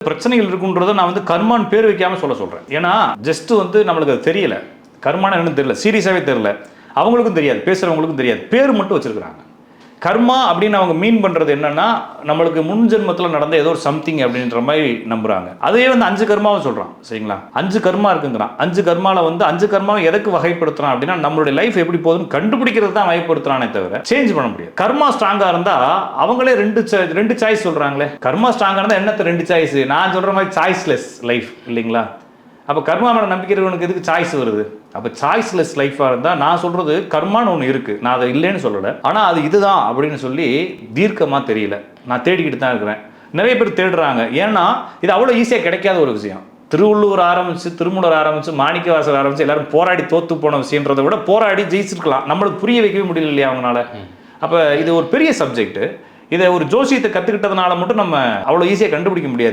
பிரச்சனைகள் இருக்குன்றதை நான் வந்து கர்மான்னு பேர் வைக்காம சொல்றேன். ஏன்னா ஜஸ்ட் வந்து நம்மளுக்கு அது தெரியல, கர்மான என்னன்னு தெரியல, சீரியஸாவே தெரியல, அவங்களுக்கும் தெரியாது, பேசுறவங்களுக்கும் தெரியாது, பேர் மட்டும் வச்சிருக்காங்க. கர்மா அப்படின்னு அவங்க மீன் பண்றது என்னன்னா, நம்மளுக்கு முன் ஜென்மத்தில் நடந்த ஏதோ ஒரு சம்திங் அப்படின்ற மாதிரி நம்புறாங்க. அதே வந்து 5 கர்மாவை சொல்றான். சரிங்களா, 5 கர்மா இருக்குங்கிறான். 5 கர்மால வந்து 5 கர்மாவை எதுக்கு வகைப்படுத்துறான் அப்படின்னா, நம்மளுடைய லைஃப் எப்படி போகுதுன்னு கண்டுபிடிக்கிறது தான் வகைப்படுத்துறானே தவிர சேஞ்ச் பண்ண முடியாது. கர்மா ஸ்ட்ராங்கா இருந்தா அவங்களே ரெண்டு சாய்ஸ் சொல்றாங்களே. கர்மா ஸ்ட்ராங்கா இருந்தா என்னத்த 2 சாய்ஸ்? நான் சொல்ற மாதிரி சாய்ஸ்லெஸ் லைஃப் இல்லைங்களா? அப்போ கர்மா மேலே நம்பிக்கை இருக்கிறவனுக்கு எதுக்கு சாய்ஸ் வருது? அப்போ சாய்ஸ்லெஸ் லைஃபாக இருந்தால் நான் சொல்கிறது கர்மான்னு ஒன்று இருக்குது, நான் அதை இல்லைன்னு சொல்லலை, ஆனால் அது இதுதான் அப்படின்னு சொல்லி தீர்க்கமாக தெரியல. நான் தேடிக்கிட்டு தான் இருக்கிறேன். நிறைய பேர் தேடுறாங்க. ஏன்னா இது அவ்வளோ ஈஸியாக கிடைக்காத ஒரு விஷயம். திருவள்ளூர் ஆரம்பித்து, திருமூலர் ஆரம்பித்து, மாணிக்கவாசகர் ஆரம்பித்து எல்லாரும் போராடி தோற்று போன விஷயன்றதை விட போராடி ஜெயிச்சிருக்கலாம். நம்மளுக்கு புரிய வைக்கவே முடியல இல்லையா அவங்களால? அப்போ இது ஒரு பெரிய சப்ஜெக்ட். இதை ஒரு ஜோசியத்தை கற்றுக்கிட்டதுனால மட்டும் நம்ம அவ்வளோ ஈஸியாக கண்டுபிடிக்க முடியாது.